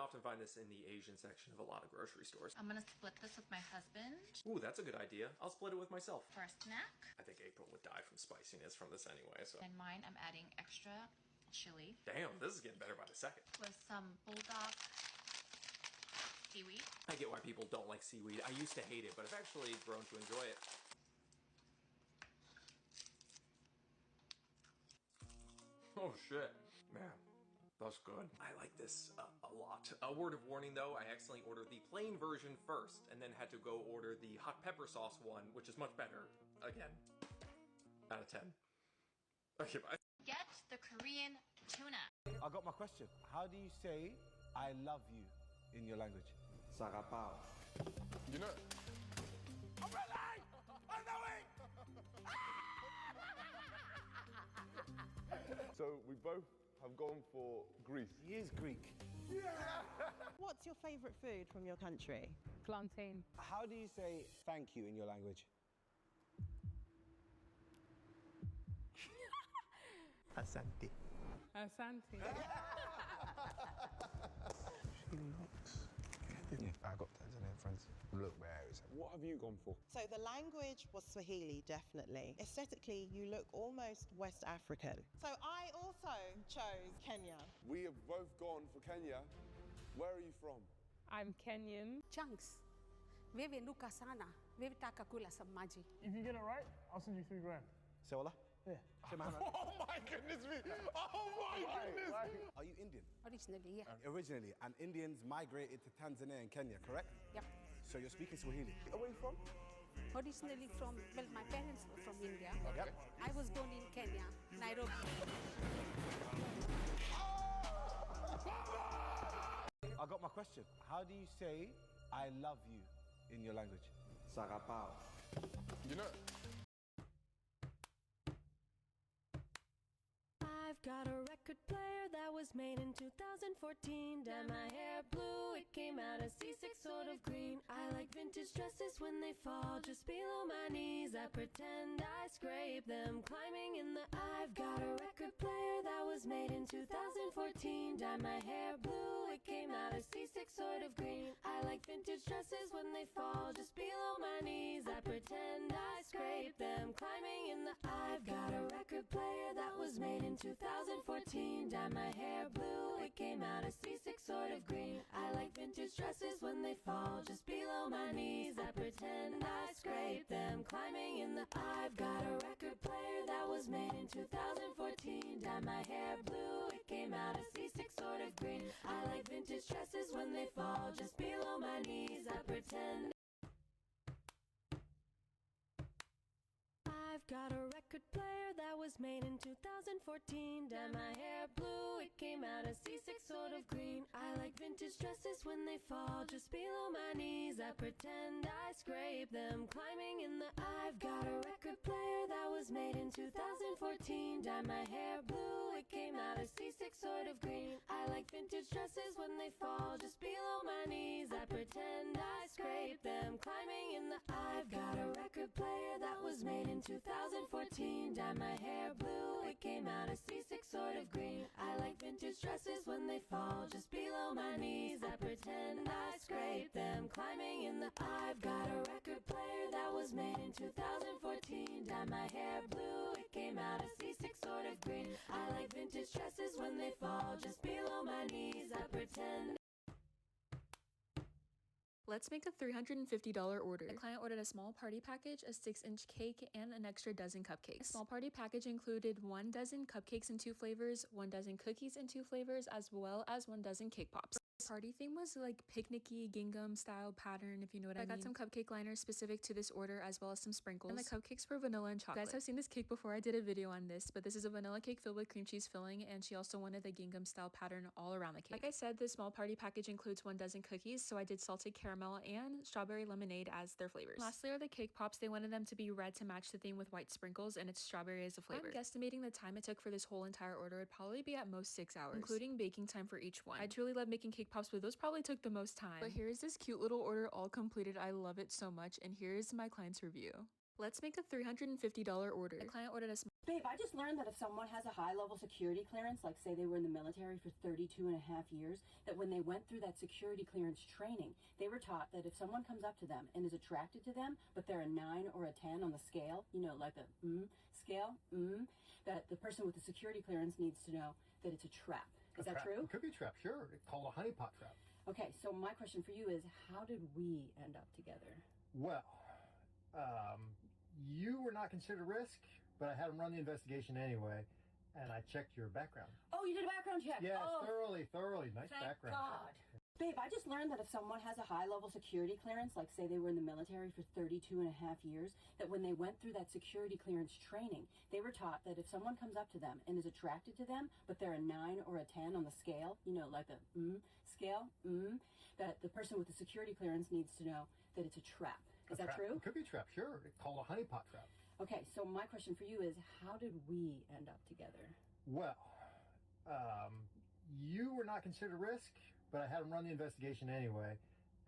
often find this in the Asian section of a lot of grocery stores. I'm gonna split this with my husband. Ooh, that's a good idea. I'll split it with myself. For a snack. I think April would die from spiciness from this anyway, so. And mine, I'm adding extra chili. Damn, this is getting better by the second. With some bulldog seaweed. I get why people don't like seaweed. I used to hate it, but I've actually grown to enjoy it. Oh shit, man, that's good. I like this a lot. A word of warning though, I accidentally ordered the plain version first and then had to go order the hot pepper sauce one, which is much better. Again, out of 10. Okay, bye. Get the Korean tuna. I got my question. How do you say I love you in your language? Sarapao. You know. I'm ready! I'm going! So we both have gone for Greece. He is Greek. Yeah! What's your favourite food from your country? Plantain. How do you say thank you in your language? Asante. Asante. She looks. Yeah, I got Tanzanian friends. Look where it is. What have you gone for? So the language was Swahili, definitely. Aesthetically, you look almost West African. So I also chose Kenya. We have both gone for Kenya. Where are you from? I'm Kenyan. Chunks. Wewe nuka sana. Wewe taka kula some maji. If you get it right, I'll send you $3 grand. Sewala? Yeah. Oh my goodness me! Oh my goodness! Are you Indian? Originally, yeah. Originally, and Indians migrated to Tanzania and Kenya, correct? Yep. So you're speaking Swahili. Where are you from? Originally from, well, my parents were from India. Okay. I was born in Kenya, Nairobi. I got my question. How do you say I love you in your language? Sarapao. You know. I've got a record player that was made in 2014. Dyed my hair blue, it came out a C6 sort of green. I like vintage dresses when they fall just below my knees. I pretend I scrape them, climbing in the. I've got a record player that was made in 2014. Dyed my hair blue, it came out a C6 sort of green. I like vintage dresses when they fall just below my knees. I pretend I scrape them, climbing in the. I've got a record player that was made in 2014. Dyed my hair blue, it came out a C6 sort of green. I like vintage dresses when they fall just below my knees. I pretend I scrape them, climbing in the. I've got a record player that was made in 2014. Dyed my hair blue, it came out a C6 sort of green. I like vintage dresses when they fall just below my knees. I pretend. I've got a record player that was made in 2014. Dyed my hair blue, it came out a C6 sort of green. I like vintage dresses when they fall just below my knees. I pretend I scrape them, climbing in the. I've got a record player that was made in 2014. Dyed my hair blue, it came out a C6 sort of green. I like vintage dresses when they fall just below my knees. I pretend I scrape them, climbing in the. I've got a record player that was made in 2014. Dyed my hair blue, it came out a C6 sort of green. I like vintage dresses when they fall just below my knees. I pretend I scrape them, climbing in the. I've got a record player that was made in 2014. Dyed my hair blue, it came out a C6 sort of green. I like vintage dresses when they fall just below my knees. I pretend. Let's make a $350 order. A client ordered a small party package, a 6-inch cake, and an extra dozen cupcakes. A small party package included 1 dozen cupcakes in 2 flavors, 1 dozen cookies in 2 flavors, as well as 1 dozen cake pops. Party theme was like picnicky gingham style pattern, if you know what I mean. I got some cupcake liners specific to this order, as well as some sprinkles. And the cupcakes were vanilla and chocolate. You guys have seen this cake before. I did a video on this, but this is a vanilla cake filled with cream cheese filling, and she also wanted the gingham style pattern all around the cake. Like I said, this small party package includes 1 dozen cookies, so I did salted caramel and strawberry lemonade as their flavors. Lastly are the cake pops. They wanted them to be red to match the theme with white sprinkles, and it's strawberry as a flavor. I'm guesstimating the time it took for this whole entire order would probably be at most 6 hours, including baking time for each one. I truly love making cake pops, but those probably took the most time. But here's this cute little order all completed. I love it so much, and here's my client's review. Let's make a $350 order. The client ordered a small. Babe, I just learned that if someone has a high-level security clearance, like say they were in the military for 32 and a half years, that when they went through that security clearance training, they were taught that if someone comes up to them and is attracted to them, but they're a 9 or a 10 on the scale, you know, like a scale, that the person with the security clearance needs to know that it's a trap. Is that true? It could be a trap, sure. It's called a honeypot trap. Okay, so my question for you is, how did we end up together? Well, you were not considered risk, but I had them run the investigation anyway, and I checked your background. Oh, you did a background check? Yes, oh, thoroughly. Nice thank background. God. Babe, I just learned that if someone has a high-level security clearance, like say they were in the military for 32 and a half years, that when they went through that security clearance training, they were taught that if someone comes up to them and is attracted to them, but they're a 9 or a 10 on the scale, you know, like a scale, that the person with the security clearance needs to know that it's a trap. Is that true? It could be a trap, sure. It's called a honeypot trap. Okay, so my question for you is, how did we end up together? Well, you were not considered risk, but I had them run the investigation anyway,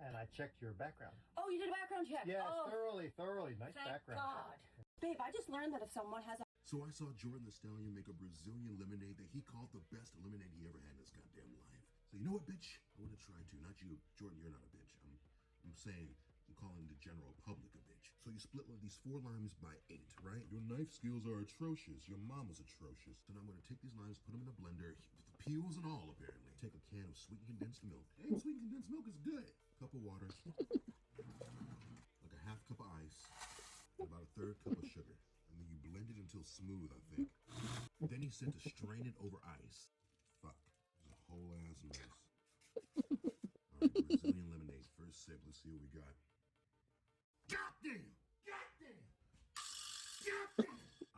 and I checked your background. Oh, you did a background check? Yes, oh, thoroughly. Nice thank background. God. Babe, I just learned that if someone has a... So I saw Jordan the Stallion make a Brazilian lemonade that he called the best lemonade he ever had in his goddamn life. So you know what, bitch? I want to try to. Not you. Jordan, you're not a bitch. I'm saying, I'm calling the general public a bitch. So you split one of these 4 limes by 8, right? Your knife skills are atrocious. Your mama's atrocious. So now I'm going to take these limes, put them in a blender, with the peels and all, apparently. Take a can of sweetened condensed milk. Hey, sweetened condensed milk is good. Cup of water. Like a half cup of ice. About a 1/3 cup of sugar. And then you blend it until smooth, I think. Then he said to strain it over ice. Fuck. It's a whole ass mess. Alright, Brazilian lemonade. First sip. Let's see what we got. Goddamn!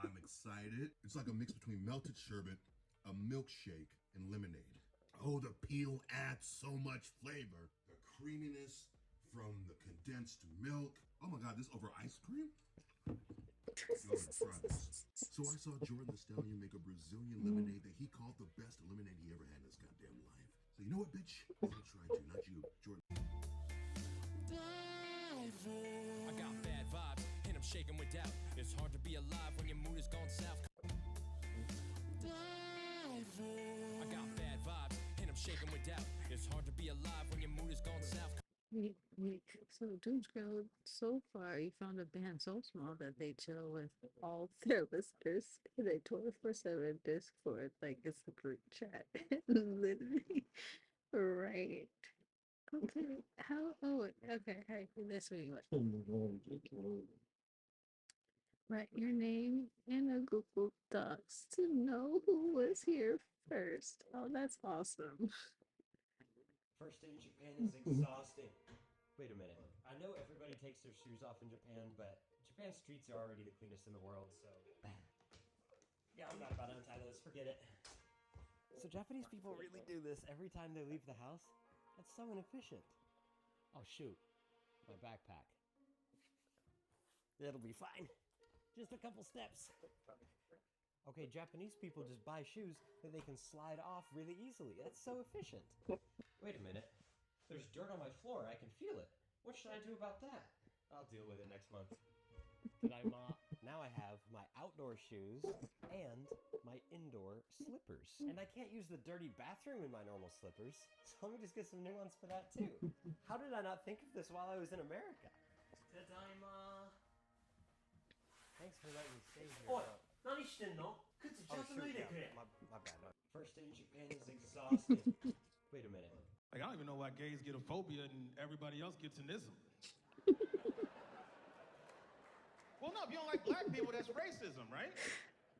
I'm excited. It's like a mix between melted sherbet, a milkshake, and lemonade. Oh, the peel adds so much flavor. The creaminess from the condensed milk. Oh my God, this over ice cream? Yo, try this. So I saw Jordan the Stallion make a Brazilian lemonade that he called the best lemonade he ever had in his goddamn life. So you know what, bitch? I'm gonna try to, not you, Jordan. I got bad vibes and I'm shaking with doubt. It's hard to be alive when your mood is gone south. I got bad vibes and I'm shaking with doubt. It's hard to be alive when your mood is gone south. Wait. So Doomscrolling, so far you found a band so small that they chill with all their listeners in a 24/7 Discord, like it's a group chat. Literally. Right. Okay. Okay. Hey, this way. Write your name in a Google Docs to know who was here first. Oh, that's awesome. First day in Japan is exhausting. Wait a minute. I know everybody takes their shoes off in Japan, but Japan's streets are already the cleanest in the world, so... Yeah, I'm not about to untie those. Forget it. So Japanese people really do this every time they leave the house? That's so inefficient. Oh, shoot. My backpack. It'll be fine. Just a couple steps. Okay, Japanese people just buy shoes that they can slide off really easily. That's so efficient. Wait a minute. There's dirt on my floor. I can feel it. What should I do about that? I'll deal with it next month. Now I have my outdoor shoes and my indoor slippers. And I can't use the dirty bathroom in my normal slippers. So let me just get some new ones for that too. How did I not think of this while I was in America? Tadaima. Thanks for letting me stay here. Oi, nani shiten no? Kutsu chanto nuide kure. My bad. First day in Japan is exhausting. Wait a minute. Like, I don't even know why gays get a phobia and everybody else gets an ism. Well, no, if you don't like black people, that's racism, right?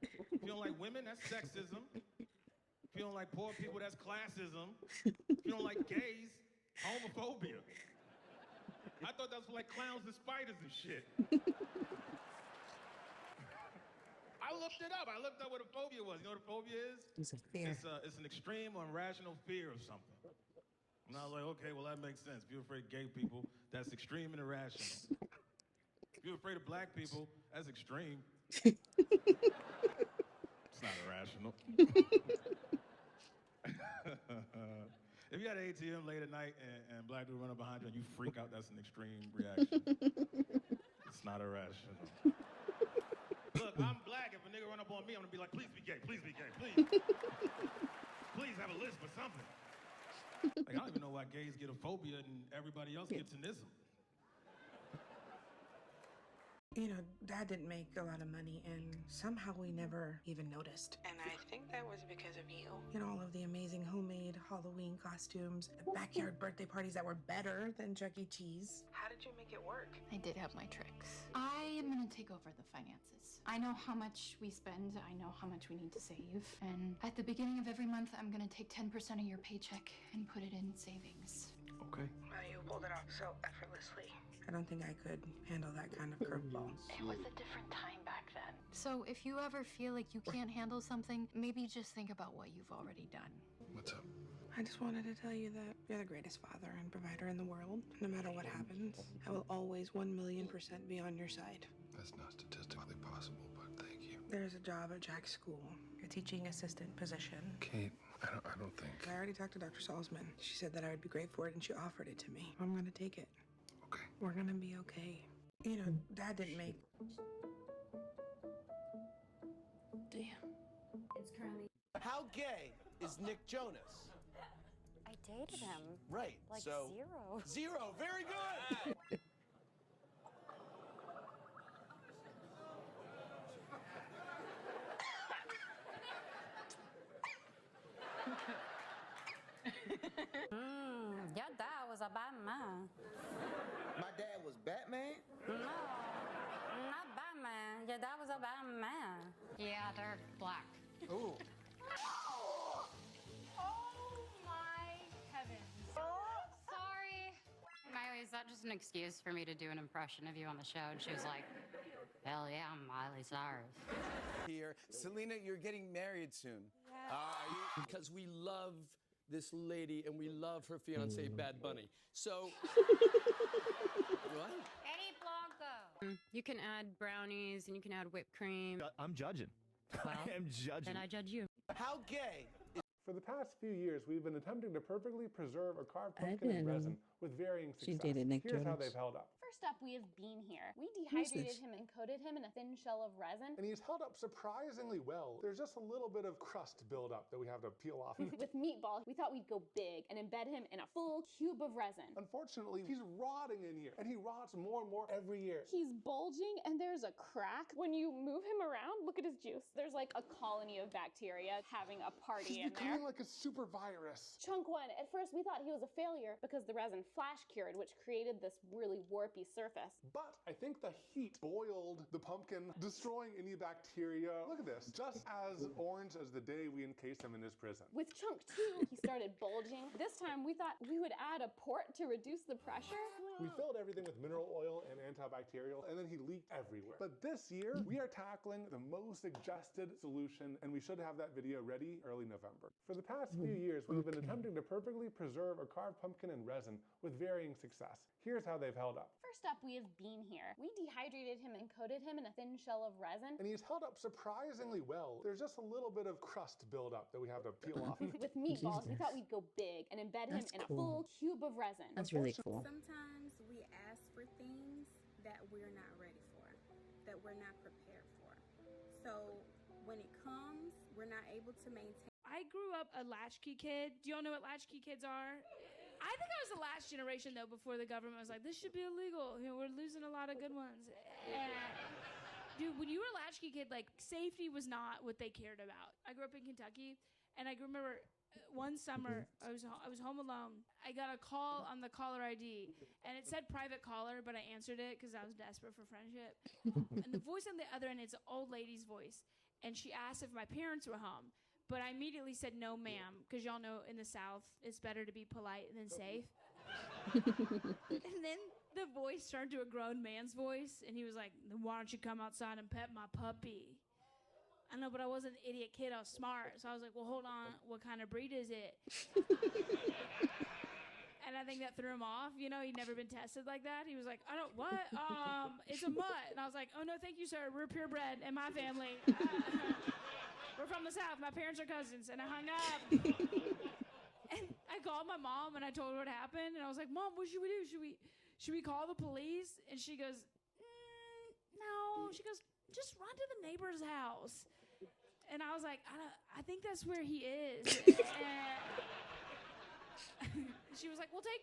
If you don't like women, that's sexism. If you don't like poor people, that's classism. If you don't like gays, homophobia. I thought that was like clowns and spiders and shit. I looked it up. I looked up what a phobia was. You know what a phobia is? It's a fear. It's an extreme or irrational fear of something. And I was like, okay, well, that makes sense. If you're afraid of gay people, that's extreme and irrational. If you're afraid of black people, that's extreme. It's not irrational. If you had an ATM late at night and black people run up behind you and you freak out, that's an extreme reaction. It's not irrational. Look, I'm black. If a nigga run up on me, I'm gonna be like, please be gay, please be gay, please. Please have a list for something. Like, I don't even know why gays get a phobia and everybody else gets an ism. You know, Dad didn't make a lot of money, and somehow we never even noticed. And I think that was because of you. You know, all of the amazing homemade Halloween costumes, the backyard birthday parties that were better than Chuck E. Cheese. How did you make it work? I did have my tricks. I am gonna take over the finances. I know how much we spend, I know how much we need to save, and at the beginning of every month, I'm gonna take 10% of your paycheck and put it in savings. Okay. Wow, you pulled it off so effortlessly. I don't think I could handle that kind of curveball. It was a different time back then. So if you ever feel like you can't handle something, maybe just think about what you've already done. What's up? I just wanted to tell you that you're the greatest father and provider in the world. No matter what happens, I will always 1,000,000% be on your side. That's not statistically possible, but thank you. There's a job at Jack's school, a teaching assistant position. Kate, I don't think. I already talked to Dr. Salzman. She said that I would be great for it, and she offered it to me. I'm gonna take it. Okay. We're gonna be okay. You know, Dad didn't make... Damn. It's currently... How gay is Nick Jonas? I dated him. Right, Like so... 0. 0, very good! Your dad was a bad man. My dad was Batman? No, not Batman. Your dad was a bad man. Yeah, they're black. Ooh. Oh my heavens. Sorry. Miley, is that just an excuse for me to do an impression of you on the show? And she was like, hell yeah, I'm Miley Cyrus. Here, Selena, you're getting married soon. Because we love this lady and we love her fiance, Bad Bunny. So, what? Eddie Blanco. You can add brownies and you can add whipped cream. I'm judging. Well, I am judging. Then I judge you. How gay? For the past few years, we've been attempting to perfectly preserve a carved pumpkin in resin with varying success. She dated Nick Here's how Jonas. they've held up. First up, we have Bean here. We Who's dehydrated this? him and coated him in a thin shell of resin. And he's held up surprisingly well. There's just a little bit of crust buildup that we have to peel off. With Meatball, we thought we'd go big and embed him in a full cube of resin. Unfortunately, he's rotting in here, and he rots more and more every year. He's bulging and there's a crack. When you move him around, look at his juice. There's like a colony of bacteria having a party He's in there. becoming like a super virus. Chunk one, at first we thought he was a failure because the resin flash cured, which created this really warpy surface. But I think the heat boiled the pumpkin, destroying any bacteria. Look at this, just as orange as the day we encased him in his prison. With chunk two, he started bulging. This time we thought we would add a port to reduce the pressure. We filled everything with mineral oil and antibacterial, and then he leaked everywhere. But this year, we are tackling the most suggested solution, and we should have that video ready early November. For the past few years, we've been attempting to perfectly preserve a carved pumpkin in resin with varying success. Here's how they've held up. First up, we have Bean here. We dehydrated him and coated him in a thin shell of resin. And he's held up surprisingly well. There's just a little bit of crust buildup that we have to peel off. With Meatballs, we thought we'd go big and embed him in a full cube of resin. That's really cool. Sometimes we ask for things that we're not ready for, that we're not prepared for. So when it comes, we're not able to maintain. I grew up a latchkey kid. Do y'all know what latchkey kids are? I think I was the last generation, though, before the government was like, this should be illegal. You know, we're losing a lot of good ones. Dude, when you were a latchkey kid, like, safety was not what they cared about. I grew up in Kentucky, and I remember one summer, I was home alone. I got a call on the caller ID, and it said private caller, but I answered it because I was desperate for friendship. And the voice on the other end, it's an old lady's voice, and she asked if my parents were home. But I immediately said, no, ma'am, because y'all know in the South, it's better to be polite than safe. And then the voice turned to a grown man's voice, and he was like, then why don't you come outside and pet my puppy? I know, but I wasn't an idiot kid. I was smart. So I was like, well, hold on. What kind of breed is it? And I think that threw him off. You know, he'd never been tested like that. He was like, I don't, what? It's a mutt. And I was like, oh, no, thank you, sir. We're purebred in my family. We're from the South. My parents are cousins. And I hung up. And I called my mom, and I told her what happened. And I was like, Mom, what should we do? Should we call the police? And she goes, no. She goes, just run to the neighbor's house. And I was like, I think that's where he is. And she was like, well, take